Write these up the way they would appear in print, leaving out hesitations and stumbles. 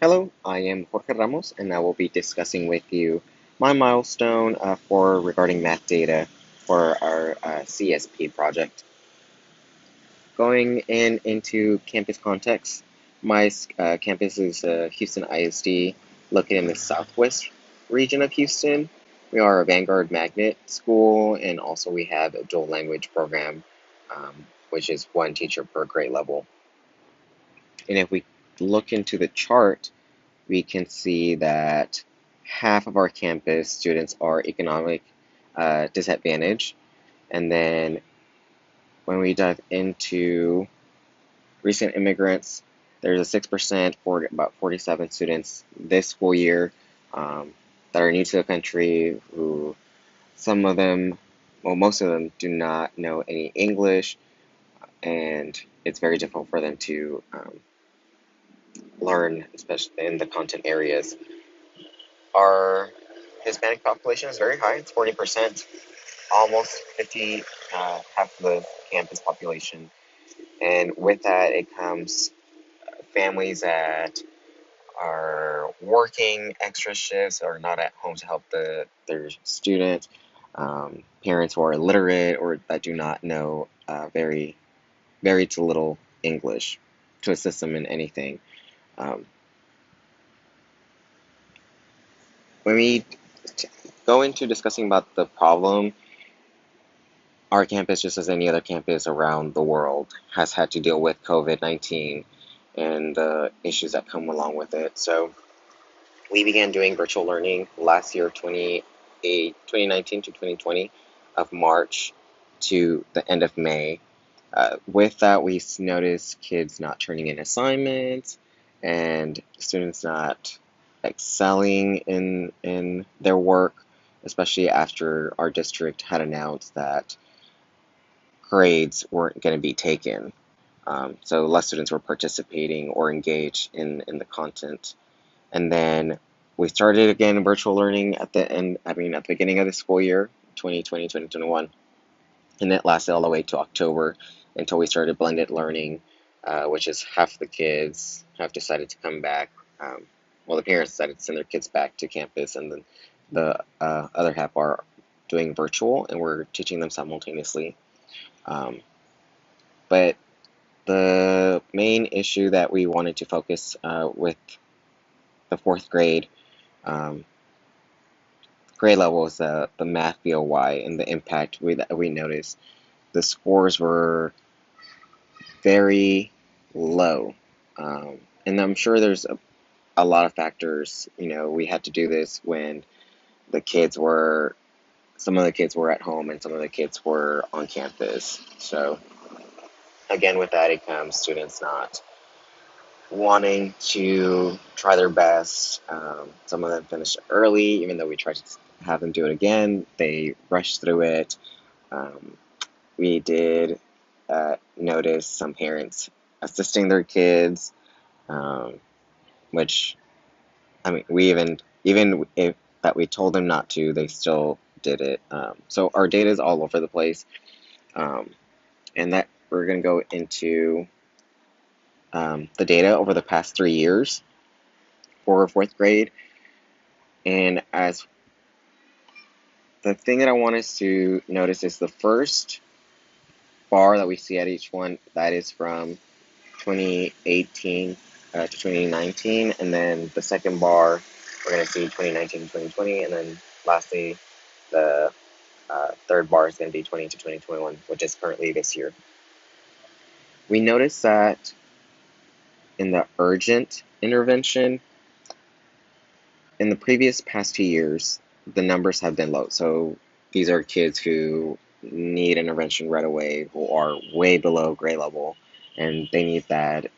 Hello, I am Jorge Ramos, and I will be discussing with you my milestone for regarding math data for our CSP project. Going into campus context, my campus is Houston ISD, located in the southwest region of Houston. We are a Vanguard magnet school, and also we have a dual language program, which is one teacher per grade level. And if we look into the chart, we can see that half of our campus students are economic disadvantaged. And then when we dive into recent immigrants, there's a 6% for about 47 students this school year that are new to the country who some of them, well, most of them do not know any English, and it's very difficult for them to learn, especially in the content areas. Our Hispanic population is very high. It's 40%, almost 50, half of the campus population. And with that, it comes families that are working extra shifts or not at home to help their students, parents who are illiterate or that do not know very to little English to assist them in anything. Um, when we go into discussing about the problem, our campus, just as any other campus around the world, has had to deal with COVID-19 and the issues that come along with it. So we began doing virtual learning last year, 2019 to 2020, of March to the end of May. With that, we noticed kids not turning in assignments and students not excelling in their work, especially after our district had announced that grades weren't going to be taken. So less students were participating or engaged in the content. And then we started again virtual learning at the end, I mean, at the beginning of the school year, 2020, 2021. And it lasted all the way to October until we started blended learning, which is half the kids have decided to come back. Well, the parents decided to send their kids back to campus, and then the other half are doing virtual, and we're teaching them simultaneously. Um, but the main issue that we wanted to focus with the fourth um, grade level is the math VOY and the impact we noticed. The scores were very low, and I'm sure there's a lot of factors. You know, we had to do this when the kids were some of the kids were at home and some of the kids were on campus. So again, with that, it comes students not wanting to try their best. Some of them finished early, even though we tried to have them do it again. They rushed through it. Um, we did notice some parents assisting their kids, um, which I mean, we even if that we told them not to, they still did it. So our data is all over the place, um, and that we're going to go into the data over the past 3 years for fourth grade. And as the thing that I want us to notice is the first bar that we see at each one, that is from 2018 to 2019, and then the second bar we're going to see 2019 to 2020, and then lastly the third bar is going to be 20 to 2021, which is currently this year. We notice that in the urgent intervention, in the previous past 2 years, the numbers have been low. So these are kids who need intervention right away, who are way below grade level, and they need that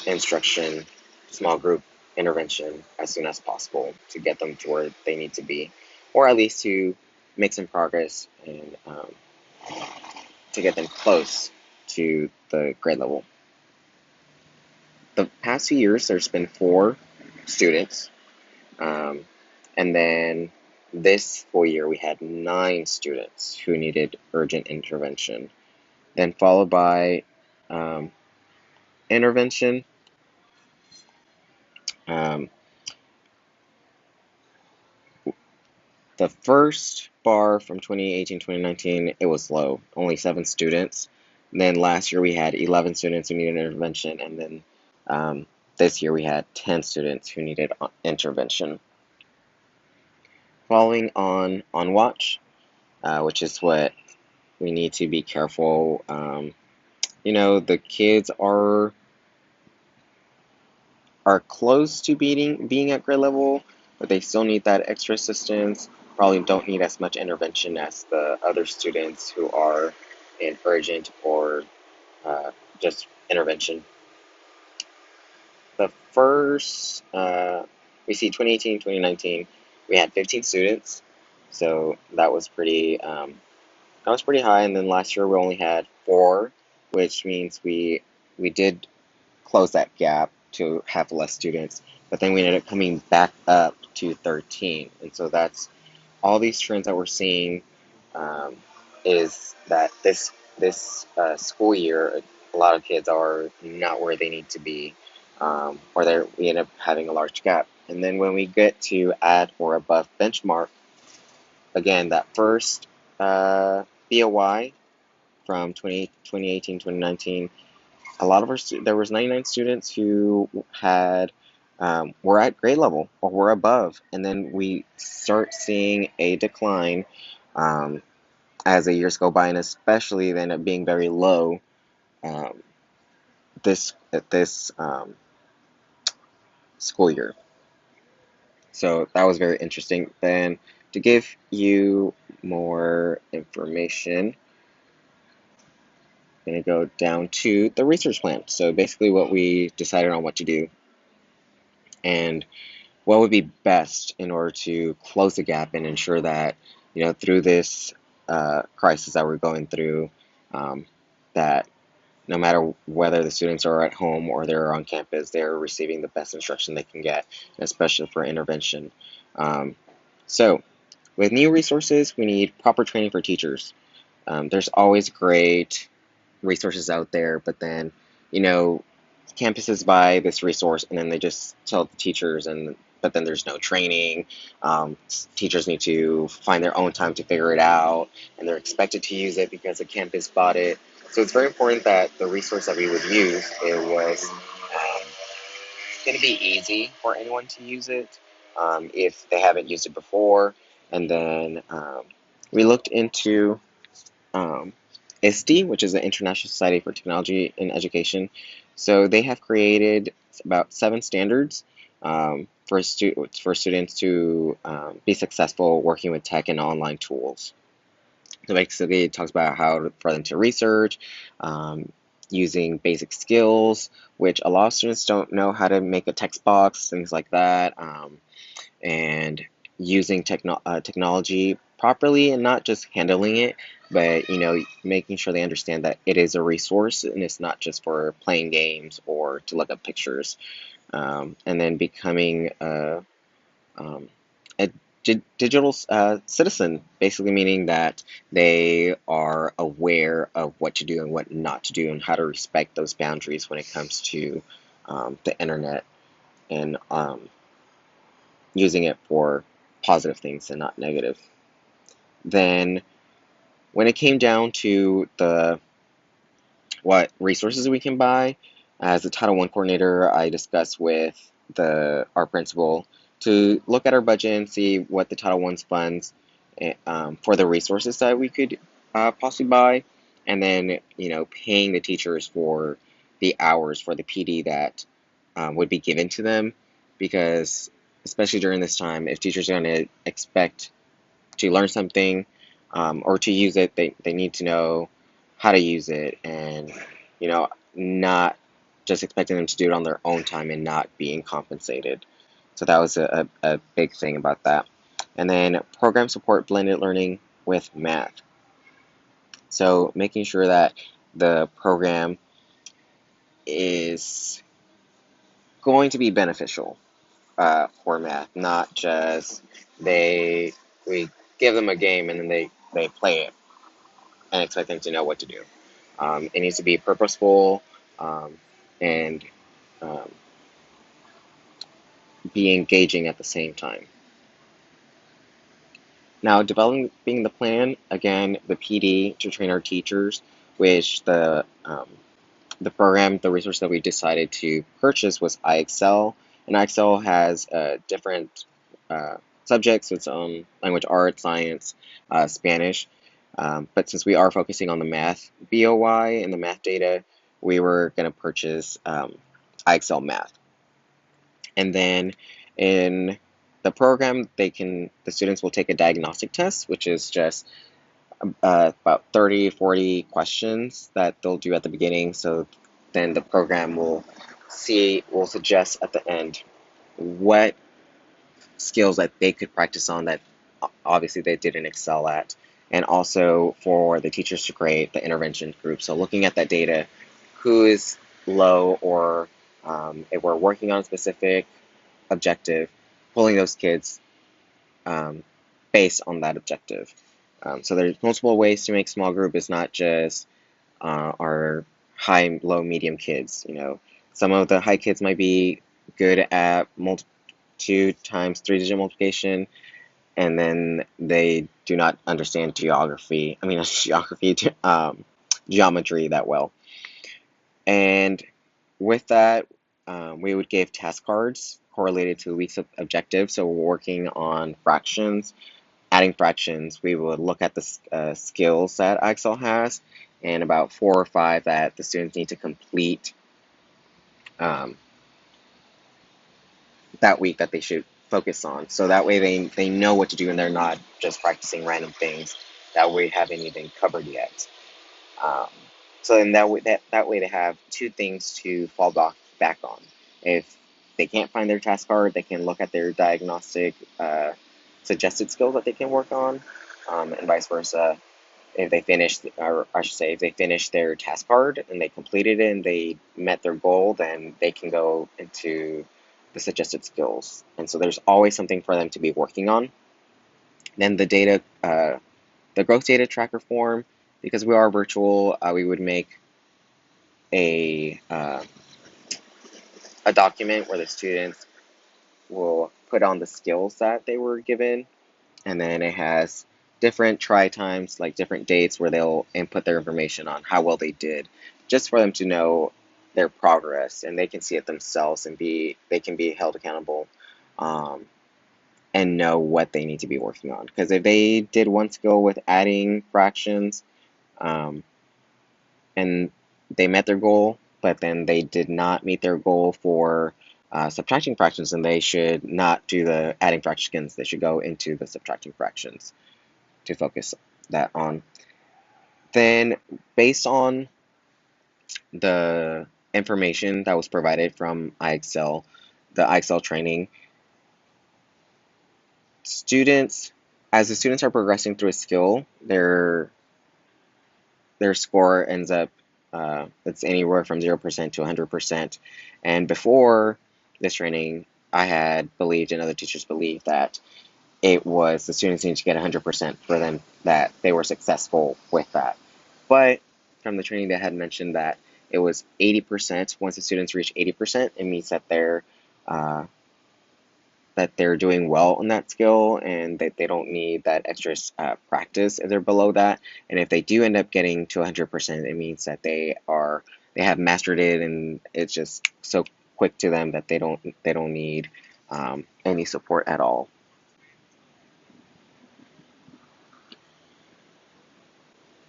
instruction, small group intervention as soon as possible to get them to where they need to be, or at least to make some progress and to get them close to the grade level. The past 2 years, there's been 4 students, um, and then this school year we had 9 students who needed urgent intervention, then followed by um, intervention, Um, the first bar from 2018 2019, it was low, only 7 students. And then last year we had 11 students who needed intervention, and then um, this year we had 10 students who needed intervention. Following on watch, which is what we need to be careful. The kids are close to being at grade level, but they still need that extra assistance. Probably don't need as much intervention as the other students who are in urgent or uh, just intervention. The first, we see 2018, 2019, we had 15 students, so that was pretty high. And then last year we only had 4, which means we did close that gap to have less students, but then we ended up coming back up to 13. And so that's all these trends that we're seeing, um, is that this school year, a lot of kids are not where they need to be, or we end up having a large gap. And then when we get to at or above benchmark, again, that first BOY from 2018, 2019, a lot of there was 99 students who were at grade level or were above, and then we start seeing a decline um, as the years go by, and especially then it being very low um, this school year. So that was very interesting. Then to give you more information, I'm going to go down to the research plan. So basically, what we decided on what to do and what would be best in order to close the gap and ensure that, through this crisis that we're going through, that no matter whether the students are at home or they're on campus, they're receiving the best instruction they can get, especially for intervention. Um, so, with new resources, we need proper training for teachers. There's always great resources out there, but then, you know, campuses buy this resource and then they just tell the teachers, and but then there's no training. Teachers need to find their own time to figure it out, and they're expected to use it because the campus bought it. So it's very important that the resource that we would use, it was going to be easy for anyone to use it if they haven't used it before. And then we looked into um, ISTE, which is the International Society for Technology in Education. So they have created about 7 standards for students to be successful working with tech and online tools. So basically, it talks about for them to research, um, using basic skills, which a lot of students don't know how to make a text box, things like that. And using technology properly and not just handling it, but making sure they understand that it is a resource and it's not just for playing games or to look up pictures. And then becoming um, a digital citizen, basically meaning that they are aware of what to do and what not to do and how to respect those boundaries when it comes to the internet, and using it for positive things and not negative. Then, when it came down to the what resources we can buy, as the Title I coordinator, I discussed with our principal to look at our budget and see what the Title I's funds for the resources that we could possibly buy, and then paying the teachers for the hours for the PD that would be given to them, because especially during this time, if teachers are going to expect to learn something or to use it, they need to know how to use it, and not just expecting them to do it on their own time and not being compensated. So that was a big thing about that. And then program support blended learning with math. So making sure that the program is going to be beneficial for math, not just we give them a game and then they play it and expect them to know what to do. It needs to be purposeful, and um, be engaging at the same time. Now, developing the plan, again, the PD to train our teachers, which the program, the resource that we decided to purchase was iExcel, and iExcel has different uh, subjects, its own language arts, science, Spanish. But since we are focusing on the math BOY and the math data, we were going to purchase iExcel Math. And then in the program, the students will take a diagnostic test, which is just about 30, 40 questions that they'll do at the beginning. So then the program will suggest at the end what skills that they could practice on that obviously they didn't excel at. And also for the teachers to create the intervention group. So looking at that data, who is low, or if we're working on a specific objective, pulling those kids um, based on that objective. So there's multiple ways to make small group. It's not just our high, low, medium kids. Some of the high kids might be good at 2 times 3-digit multiplication, and then they do not understand geography. I mean, geography, geometry that well. And with that, we would give task cards correlated to the week's objective. So we're working on fractions, adding fractions. We would look at the skills that Excel has, and about 4 or 5 that the students need to complete um, that week that they should focus on. So that way they know what to do and they're not just practicing random things that we haven't even covered yet. Um, so then that way they have 2 things to fall back on. If they can't find their task card, they can look at their diagnostic suggested skills that they can work on, and vice versa. If they finish, or I should say, if they finish their task card and they completed it and they met their goal, then they can go into the suggested skills. And so there's always something for them to be working on. Then the growth data tracker form, because we are virtual, we would make a uh, a document where the students will put on the skills that they were given, and then it has different try times, like different dates where they'll input their information on how well they did, just for them to know their progress, and they can see it themselves and they can be held accountable, um, and know what they need to be working on. Because if they did one skill with adding fractions, um, and they met their goal, but then they did not meet their goal for subtracting fractions, and they should not do the adding fractions. They should go into the subtracting fractions to focus that on. Then, based on the information that was provided from iExcel, the iExcel training, as the students are progressing through a skill, their score ends up it's anywhere from 0% to 100%. And before this training, I had believed, and other teachers believed, that it was the students need to get 100% for them that they were successful with that. But from the training, they had mentioned that it was 80%. Once the students reach 80%, it means uh, that they're doing well on that skill and that they don't need that extra practice if they're below that. And if they do end up getting to 100%, it means that they have mastered it, and it's just so quick to them that they don't need any support at all.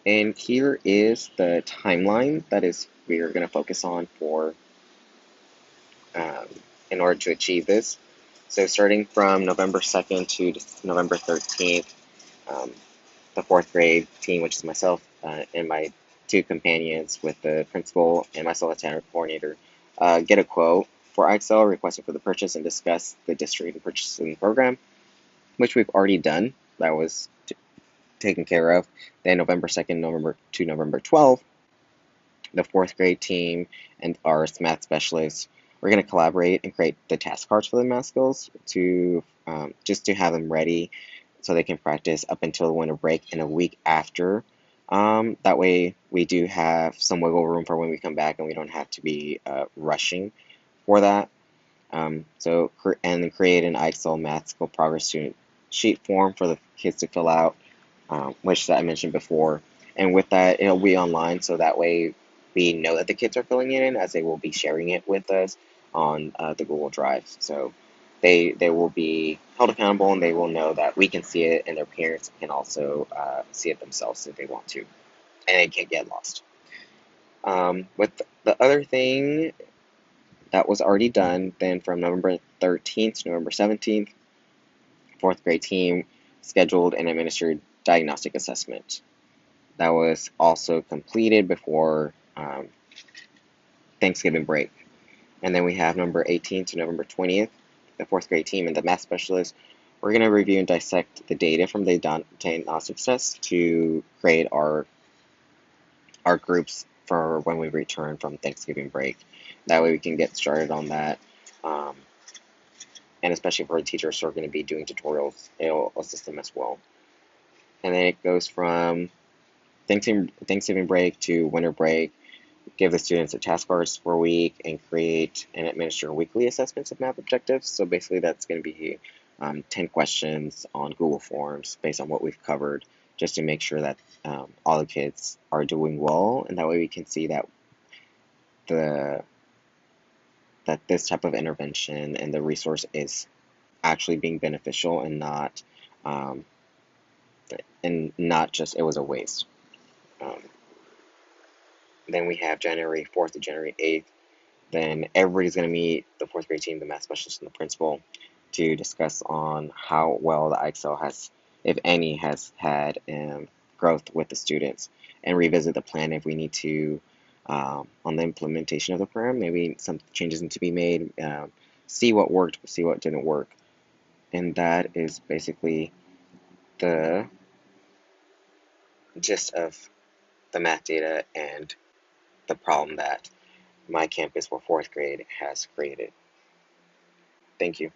And here is the timeline that is we are going to focus on for um, in order to achieve this. So starting from November 2nd to November 13th, um, the 4th grade team, which is myself and my 2 companions with the principal and my solitary coordinator, get a quote for Excel requesting for the purchase and discuss the district purchasing program, which we've already done. That was taken care of. Then November 2nd, November to November 12th, the 4th grade team and our math specialists, we're going to collaborate and create the task cards for the math skills to just to have them ready so they can practice up until the winter break and a week after. That way we do have some wiggle room for when we come back and we don't have to be rushing for that. And create an Excel math skill progress student sheet form for the kids to fill out, which I mentioned before. And with that, it'll be online, so that way we know that the kids are filling it in, as they will be sharing it with us on the Google Drive. So they will be held accountable, and they will know that we can see it, and their parents can also see it themselves if they want to, and it can't get lost. With the other thing that was already done, then from November 13th to November 17th, fourth grade team scheduled and administered diagnostic assessment. That was also completed before Thanksgiving break. And then we have November 18th to November 20th, the fourth grade team and the math specialist. We're going to review and dissect the data from the diagnostic test to create our groups for when we return from Thanksgiving break. That way we can get started on that. Um, and especially for the teachers who are going to be doing tutorials, it'll assist them as well. And then it goes from Thanksgiving break to winter break. Give the students a task cards for a week and create and administer weekly assessments of math objectives. So basically, that's going to be 10 questions on Google Forms based on what we've covered, just to make sure that all the kids are doing well, and that way we can see the that this type of intervention and the resource is actually being beneficial um, and not just it was a waste. Um, then we have January 4th to January 8th. Then everybody's going to meet, the fourth grade team, the math specialist, and the principal, to discuss on how well the IXL has, if any, has had growth with the students, and revisit the plan if we need to on the implementation of the program. Maybe some changes need to be made. See what worked, see what didn't work, and that is basically the gist of the math data and the problem that my campus for fourth grade has created. Thank you.